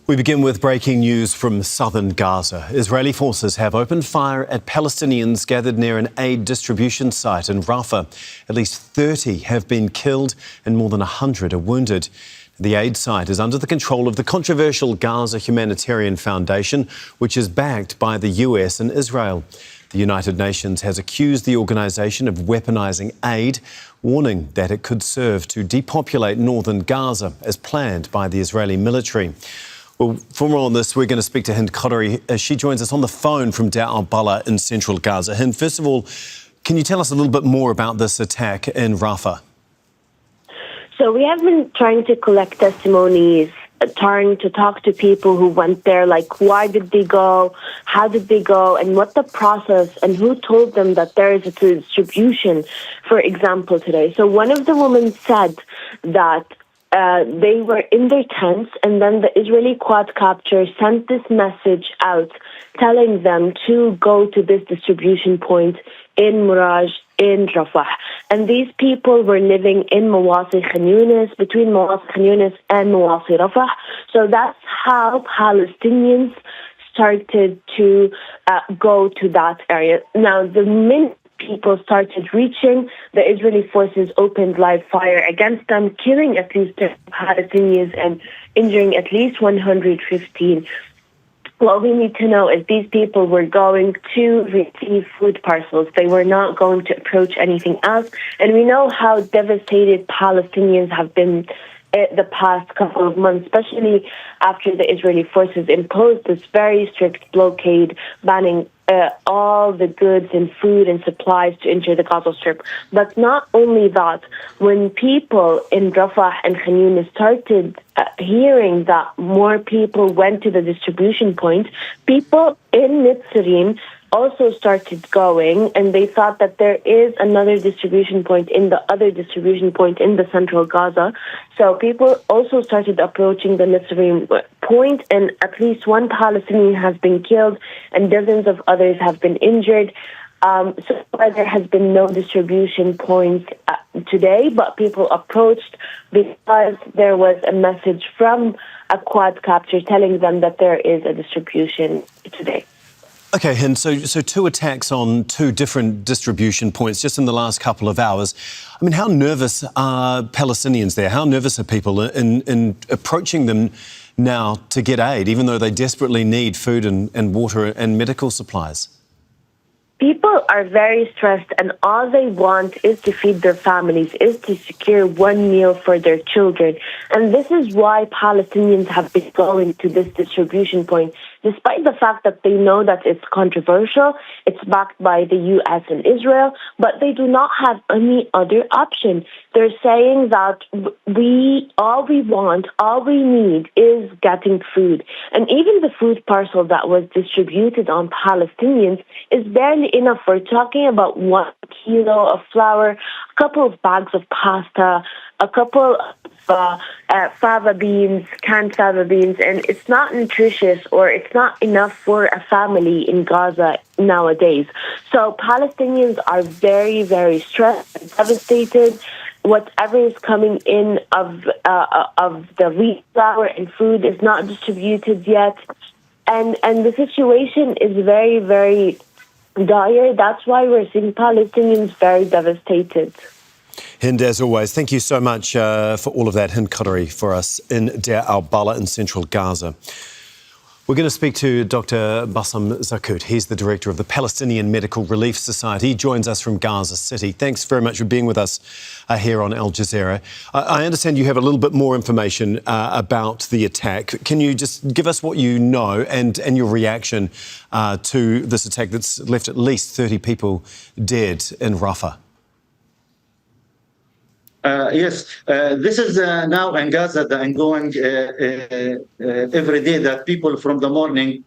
We begin with breaking news from southern Gaza. Israeli forces have opened fire at Palestinians gathered near an aid distribution site in Rafah. At least 30 have been killed and more than 100 are wounded. The aid site is under the control of the controversial Gaza Humanitarian Foundation, which is backed by the US and Israel. The United Nations has accused the organisation of weaponising aid, warning that it could serve to depopulate northern Gaza as planned by the Israeli military. Well, for more on this, we're going to speak to Hind Khoudary. She joins us on the phone from Deir el-Balah in central Gaza. Hind, first of all, can you tell us a little bit more about this attack in Rafah? So we have been trying to collect testimonies, trying to talk to people who went there, like why did they go, how did they go, and what the process, and who told them that there is a distribution, for example, today. So one of the women said that they were in their tents, and then the Israeli quadcopter sent this message out telling them to go to this distribution point in Muraj, in Rafah. And these people were living in Mawasi Khan Yunis, between Mawasi Khan Yunis and Mawasi Rafah. So that's how Palestinians started to go to that area. Now, the minute people started reaching, the Israeli forces opened live fire against them, killing at least 10 Palestinians and injuring at least 115. What we need to know is these people were going to receive food parcels. They were not going to approach anything else. And we know how devastated Palestinians have been the past couple of months, especially after the Israeli forces imposed this very strict blockade banning all the goods and food and supplies to enter the Gaza Strip. But not only that, when people in Rafah and Khan Yunis started hearing that more people went to the distribution point, people in Netzarim also started going, and they thought that there is another distribution point in the other distribution point in the central Gaza. So people also started approaching the Netzarim point, and at least one Palestinian has been killed and dozens of others have been injured. So far there has been no distribution point today, but people approached because there was a message from a quadcopter telling them that there is a distribution today. OK, Hind, so two attacks on two different distribution points just in the last couple of hours. I mean, how nervous are Palestinians there? How nervous are people in approaching them now to get aid, even though they desperately need food and water and medical supplies? People are very stressed, and all they want is to feed their families, is to secure one meal for their children. And this is why Palestinians have been going to this distribution point, despite the fact that they know that it's controversial, it's backed by the US and Israel, but they do not have any other option. They're saying that all we need is getting food. And even the food parcel that was distributed on Palestinians is barely enough. We're talking about 1 kilo of flour, a couple of bags of pasta, a couple of fava beans, canned fava beans, and it's not nutritious, or it's not enough for a family in Gaza nowadays. So Palestinians are very, very stressed and devastated. Whatever is coming in of the wheat, flour, and food is not distributed yet, and the situation is very, very dire. That's why we're seeing Palestinians very devastated. Hind, as always, thank you so much for all of that. Hind Khoudary for us in Deir el-Balah in central Gaza. We're going to speak to Dr Bassam Zaqout. He's the director of the Palestinian Medical Relief Society. He joins us from Gaza City. Thanks very much for being with us here on Al Jazeera. I understand you have a little bit more information about the attack. Can you just give us what you know and your reaction to this attack that's left at least 30 people dead in Rafah? Yes, this is now in Gaza, the ongoing every day that people from the morning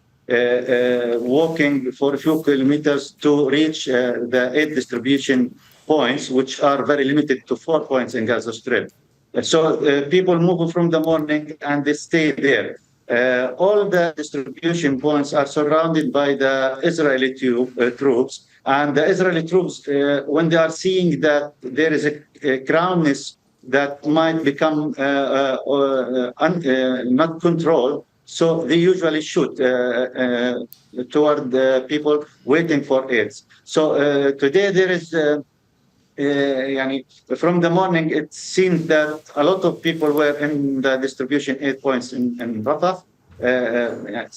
walking for a few kilometers to reach the aid distribution points, which are very limited to 4 points in Gaza Strip. So people move from the morning and they stay there. All the distribution points are surrounded by the Israeli troops. And the Israeli troops, when they are seeing that there is a crowdness that might become not controlled, So they usually shoot toward the people waiting for aid. So today there is, from the morning, it seemed that a lot of people were in the distribution aid points in Rafah.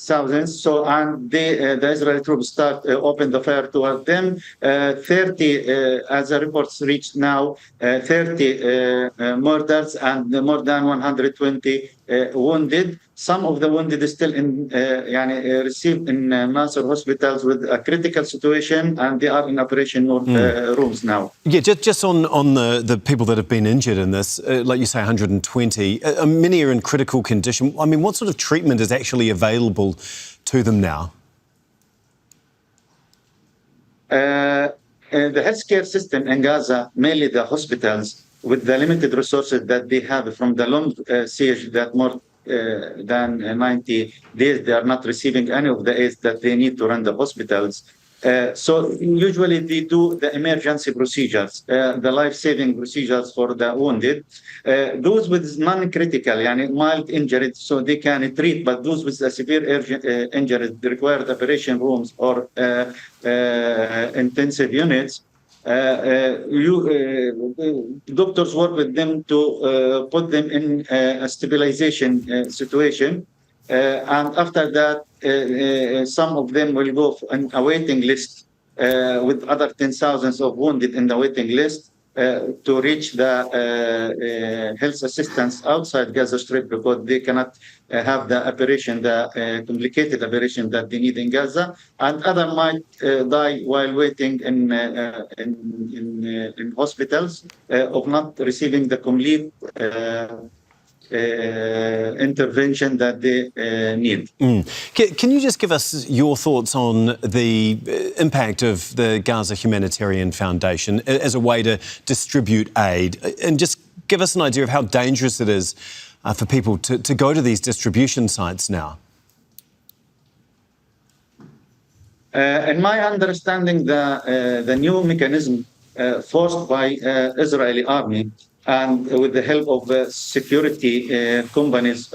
Thousands. So, and the Israeli troops opened the fire toward them. 30, as the reports reached now, 30 murders and more than 120 wounded. Some of the wounded is still received in Nasser hospitals with a critical situation, and they are in operation rooms now. Yeah, just on the people that have been injured in this, like you say, 120, many are in critical condition. I mean, what sort of treatment is actually available to them now? The healthcare system in Gaza, mainly the hospitals, with the limited resources that they have from the long siege that more than 90 days, they are not receiving any of the aid that they need to run the hospitals. So usually they do the emergency procedures, the life-saving procedures for the wounded. Those with non-critical, mild injuries, so they can treat, but those with a severe injuries require operation rooms or intensive units. Doctors work with them to put them in a stabilization situation. And after that, some of them will go on a waiting list with other 10,000 of wounded in the waiting list to reach the health assistance outside Gaza Strip, because they cannot have the operation, the complicated operation that they need in Gaza. And other might die while waiting in hospitals of not receiving the complete intervention that they need. Can you just give us your thoughts on the impact of the Gaza Humanitarian Foundation as a way to distribute aid, and just give us an idea of how dangerous it is for people to go to these distribution sites now? In my understanding, the new mechanism forced by Israeli army and with the help of security companies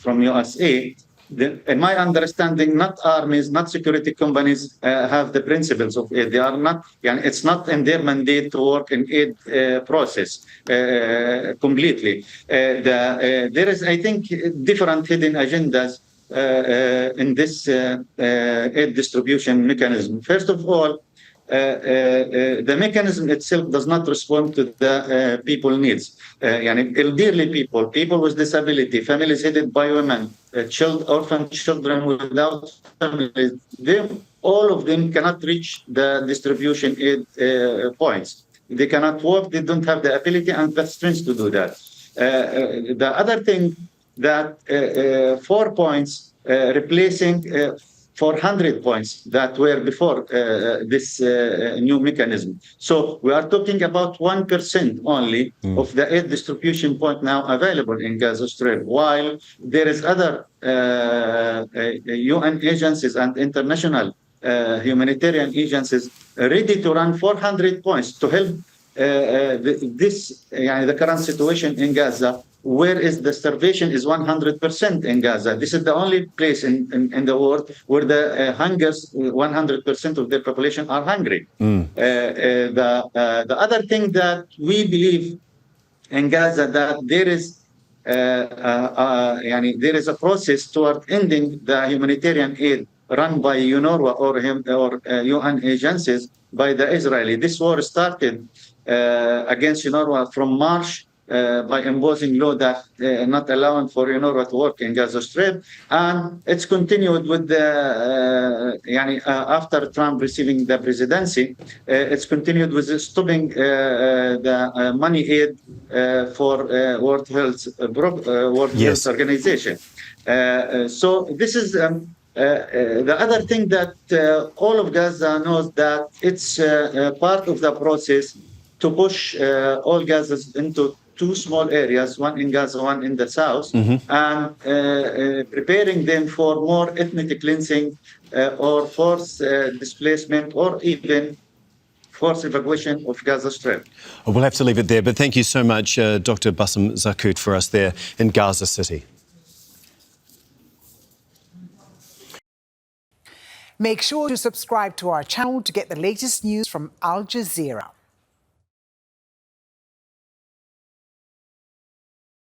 from USA, in my understanding, not armies, not security companies have the principles of aid. They are not, it's not in their mandate to work in aid process completely. There is, I think, different hidden agendas in this aid distribution mechanism. First of all, the mechanism itself does not respond to the people needs. Elderly people with disability, families headed by women, orphan children without families, all of them cannot reach the distribution aid points. They cannot work, they don't have the ability and the strength to do that. The other thing that 4 points replacing 400 points that were before this new mechanism. So we are talking about 1% only of the aid distribution point now available in Gaza Strip, while there is other UN agencies and international humanitarian agencies ready to run 400 points to help the current situation in Gaza, whereas the starvation is 100% in Gaza. This is the only place in the world where the hungers, 100% of their population are hungry. The other thing that we believe in Gaza, that there is a process toward ending the humanitarian aid run by UNRWA or UN agencies by the Israeli. This war started against UNRWA from March by imposing law that not allowing for UNRWA to work in Gaza Strip, and it's continued with the after Trump receiving the presidency, it's continued with stopping the money aid for World Health Organization. So this is the other thing that all of Gaza knows, that it's part of the process to push all Gazas into two small areas, one in Gaza, one in the south, and preparing them for more ethnic cleansing or forced displacement or even forced evacuation of Gaza Strip. We'll have to leave it there, but thank you so much, Dr Bassam Zaqout, for us there in Gaza City. Make sure to subscribe to our channel to get the latest news from Al Jazeera.